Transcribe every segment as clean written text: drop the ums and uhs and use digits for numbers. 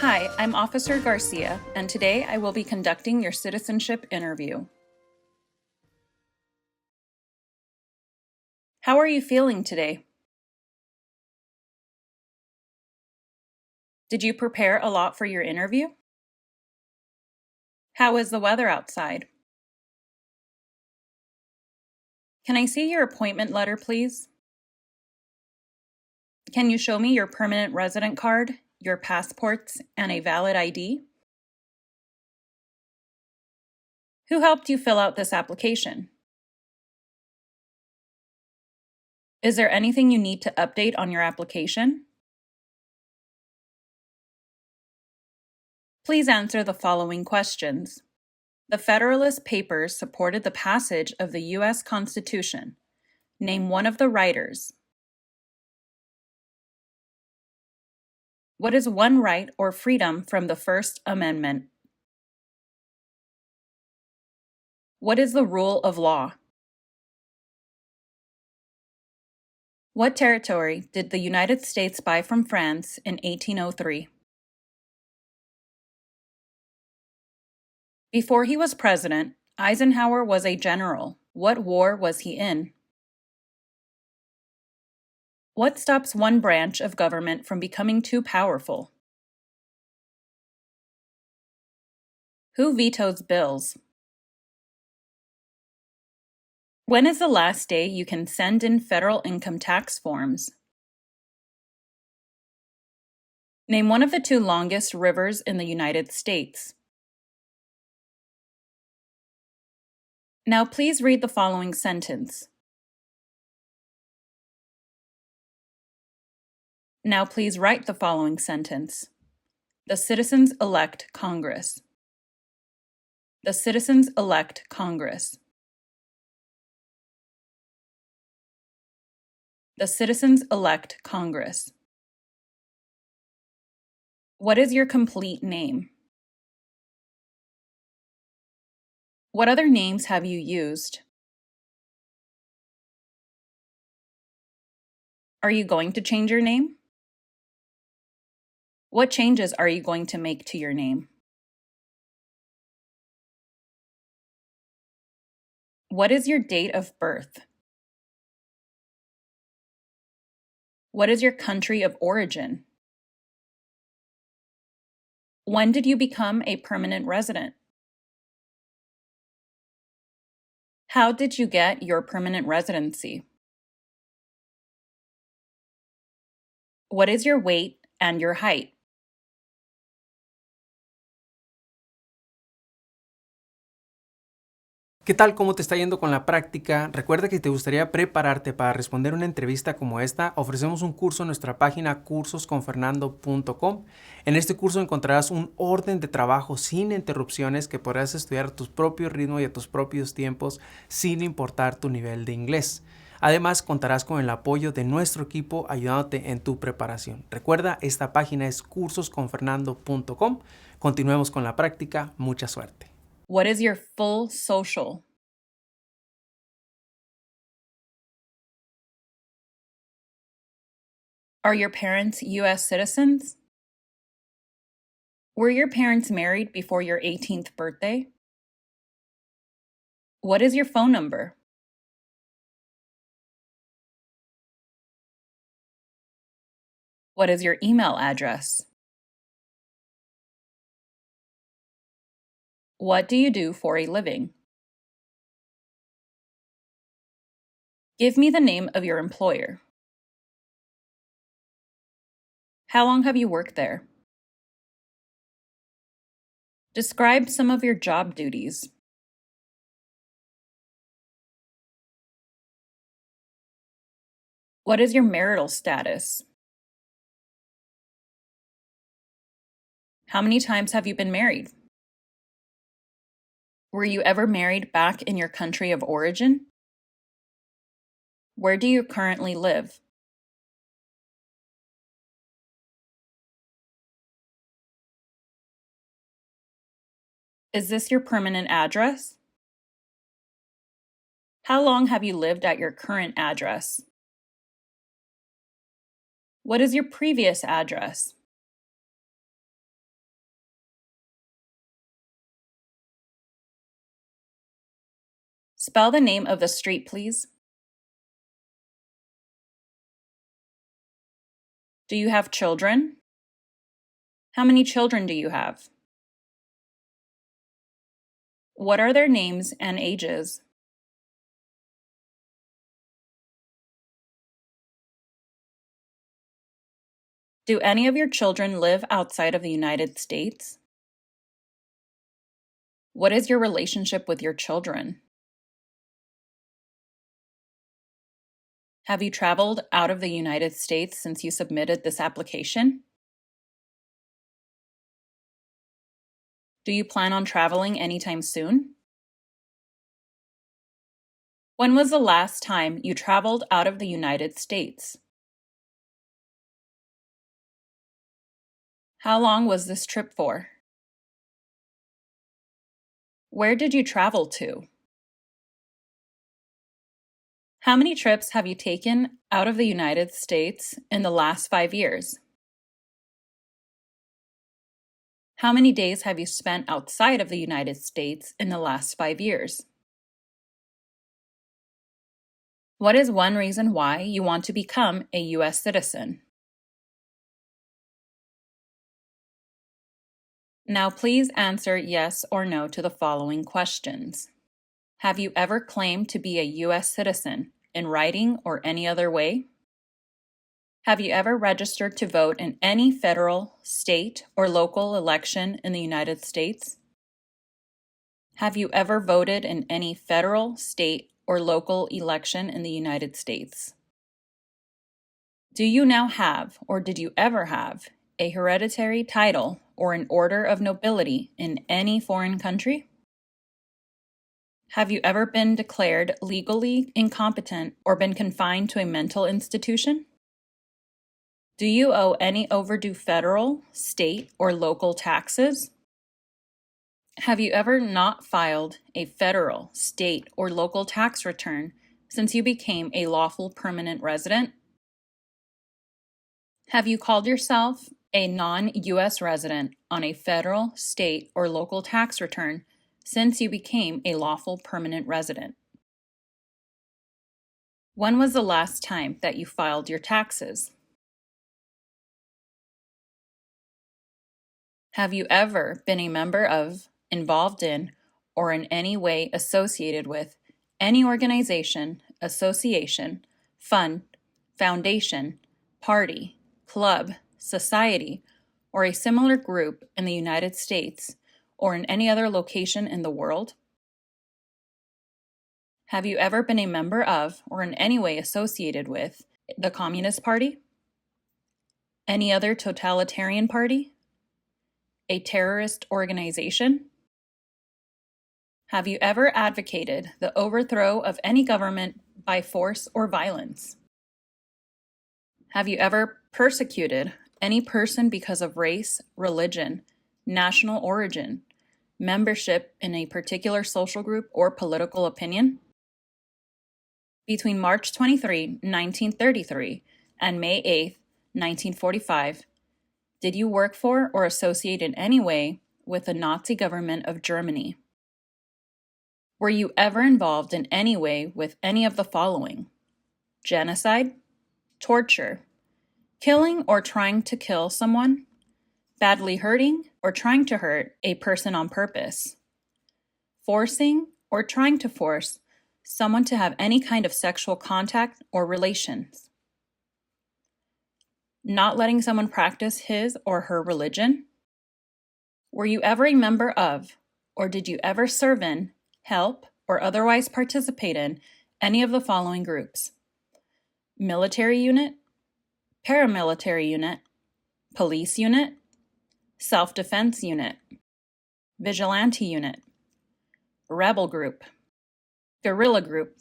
Hi, I'm Officer Garcia, and today I will be conducting your citizenship interview. How are you feeling today? Did you prepare a lot for your interview? How is the weather outside? Can I see your appointment letter, please? Can you show me your permanent resident card, your passports, and a valid ID? Who helped you fill out this application? Is there anything you need to update on your application? Please answer the following questions. The Federalist Papers supported the passage of the U.S. Constitution. Name one of the writers. What is one right or freedom from the First Amendment? What is the rule of law? What territory did the United States buy from France in 1803? Before he was president, Eisenhower was a general. What war was he in? What stops one branch of government from becoming too powerful? Who vetoes bills? When is the last day you can send in federal income tax forms? Name one of the two longest rivers in the United States. Now please read the following sentence. Now please write the following sentence. The citizens elect Congress. The citizens elect Congress. The citizens elect Congress. What is your complete name? What other names have you used? Are you going to change your name? What changes are you going to make to your name? What is your date of birth? What is your country of origin? When did you become a permanent resident? How did you get your permanent residency? What is your weight and your height? ¿Qué tal? ¿Cómo te está yendo con la práctica? Recuerda que si te gustaría prepararte para responder una entrevista como esta, ofrecemos un curso en nuestra página cursosconfernando.com. En este curso encontrarás un orden de trabajo sin interrupciones que podrás estudiar a tu propio ritmo y a tus propios tiempos sin importar tu nivel de inglés. Además, contarás con el apoyo de nuestro equipo ayudándote en tu preparación. Recuerda, esta página es cursosconfernando.com. Continuemos con la práctica. Mucha suerte. What is your full social? Are your parents U.S. citizens? Were your parents married before your 18th birthday? What is your phone number? What is your email address? What do you do for a living? Give me the name of your employer. How long have you worked there? Describe some of your job duties. What is your marital status? How many times have you been married? Were you ever married back in your country of origin? Where do you currently live? Is this your permanent address? How long have you lived at your current address? What is your previous address? Spell the name of the street, please. Do you have children? How many children do you have? What are their names and ages? Do any of your children live outside of the United States? What is your relationship with your children? Have you traveled out of the United States since you submitted this application? Do you plan on traveling anytime soon? When was the last time you traveled out of the United States? How long was this trip for? Where did you travel to? How many trips have you taken out of the United States in the last 5 years? How many days have you spent outside of the United States in the last 5 years? What is one reason why you want to become a U.S. citizen? Now please answer yes or no to the following questions. Have you ever claimed to be a U.S. citizen in writing or any other way? Have you ever registered to vote in any federal, state, or local election in the United States? Have you ever voted in any federal, state, or local election in the United States? Do you now have, or did you ever have, a hereditary title or an order of nobility in any foreign country? Have you ever been declared legally incompetent or been confined to a mental institution? Do you owe any overdue federal, state, or local taxes? Have you ever not filed a federal, state, or local tax return since you became a lawful permanent resident? Have you called yourself a non-U.S. resident on a federal, state, or local tax return since you became a lawful permanent resident? When was the last time that you filed your taxes? Have you ever been a member of, involved in, or in any way associated with any organization, association, fund, foundation, party, club, society, or a similar group in the United States or in any other location in the world? Have you ever been a member of or in any way associated with the Communist Party? Any other totalitarian party? A terrorist organization? Have you ever advocated the overthrow of any government by force or violence? Have you ever persecuted any person because of race, religion, national origin, membership in a particular social group, or political opinion? Between March 23, 1933 and May 8, 1945, did you work for or associate in any way with the Nazi government of Germany? Were you ever involved in any way with any of the following: genocide, torture, killing or trying to kill someone, badly hurting or trying to hurt a person on purpose, forcing or trying to force someone to have any kind of sexual contact or relations, not letting someone practice his or her religion? Were you ever a member of, or did you ever serve in, help, or otherwise participate in any of the following groups: military unit, paramilitary unit, police unit, self-defense unit, vigilante unit, rebel group, guerrilla group,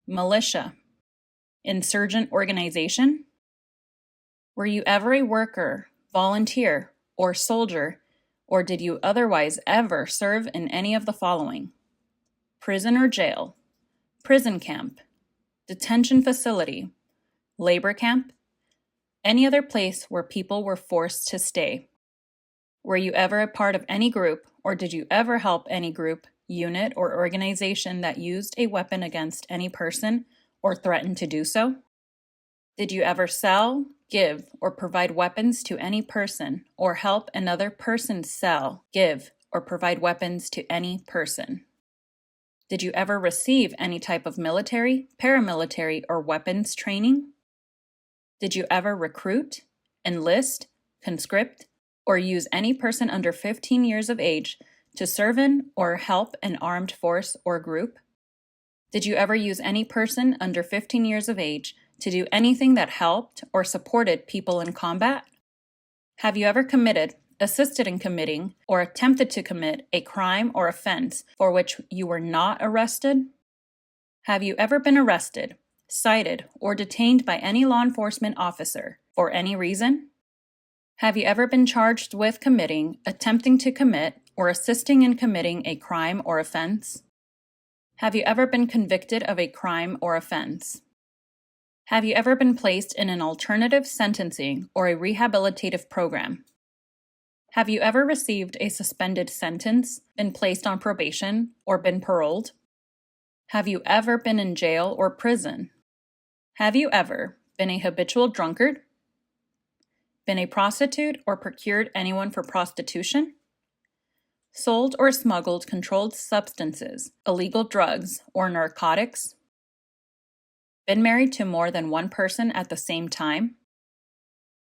militia, insurgent organization? Were you ever a worker, volunteer, or soldier, or did you otherwise ever serve in any of the following: prison or jail, prison camp, detention facility, labor camp, any other place where people were forced to stay? Were you ever a part of any group, or did you ever help any group unit, or organization that used a weapon against any person or threatened to do so? Did you ever sell, give, or provide weapons to any person or help another person sell, give, or provide weapons to any person? Did you ever receive any type of military, paramilitary, or weapons training? Did you ever recruit, enlist, conscript, or use any person under 15 years of age to serve in or help an armed force or group? Did you ever use any person under 15 years of age to do anything that helped or supported people in combat? Have you ever committed, assisted in committing, or attempted to commit a crime or offense for which you were not arrested? Have you ever been arrested, cited, or detained by any law enforcement officer for any reason? Have you ever been charged with committing, attempting to commit, or assisting in committing a crime or offense? Have you ever been convicted of a crime or offense? Have you ever been placed in an alternative sentencing or a rehabilitative program? Have you ever received a suspended sentence, been placed on probation, or been paroled? Have you ever been in jail or prison? Have you ever been a habitual drunkard? Been a prostitute or procured anyone for prostitution? Sold or smuggled controlled substances, illegal drugs, or narcotics? Been married to more than one person at the same time?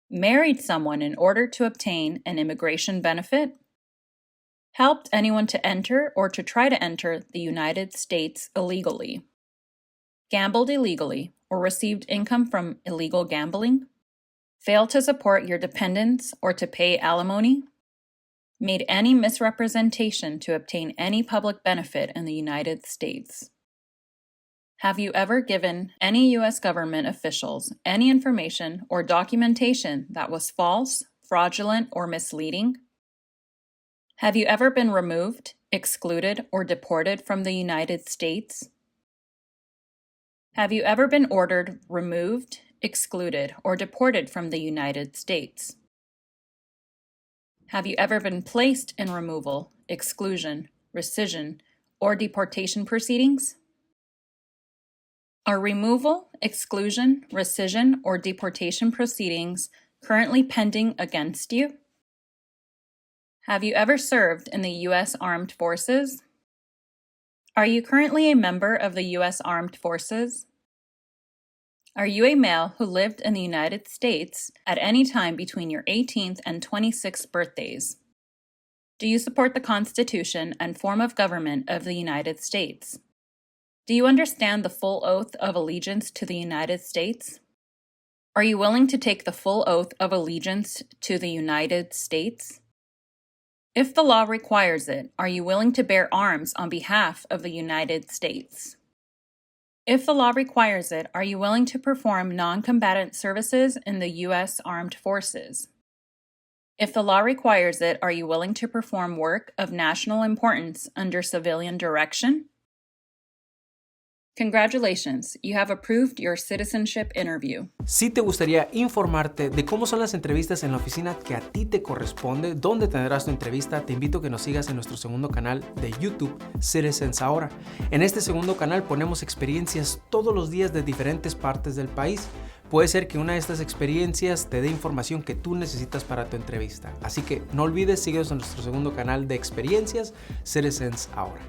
Married someone in order to obtain an immigration benefit? Helped anyone to enter or to try to enter the United States illegally? Gambled illegally or received income from illegal gambling? Failed to support your dependents or to pay alimony? Made any misrepresentation to obtain any public benefit in the United States? Have you ever given any U.S. government officials any information or documentation that was false, fraudulent, or misleading? Have you ever been removed, excluded, or deported from the United States? Have you ever been ordered removed, excluded, or deported from the United States? Have you ever been placed in removal, exclusion, rescission, or deportation proceedings? Are removal, exclusion, rescission, or deportation proceedings currently pending against you? Have you ever served in the U.S. Armed Forces? Are you currently a member of the U.S. Armed Forces? Are you a male who lived in the United States at any time between your 18th and 26th birthdays? Do you support the Constitution and form of government of the United States? Do you understand the full oath of allegiance to the United States? Are you willing to take the full oath of allegiance to the United States? If the law requires it, are you willing to bear arms on behalf of the United States? If the law requires it, are you willing to perform non-combatant services in the U.S. Armed Forces? If the law requires it, are you willing to perform work of national importance under civilian direction? Congratulations, you have approved your citizenship interview. Si te gustaría informarte de cómo son las entrevistas en la oficina que a ti te corresponde, dónde tendrás tu entrevista, te invito a que nos sigas en nuestro segundo canal de YouTube, Citizens Ahora. En este segundo canal ponemos experiencias todos los días de diferentes partes del país. Puede ser que una de estas experiencias te dé información que tú necesitas para tu entrevista. Así que no olvides, síguenos en nuestro segundo canal de experiencias, Citizens Ahora.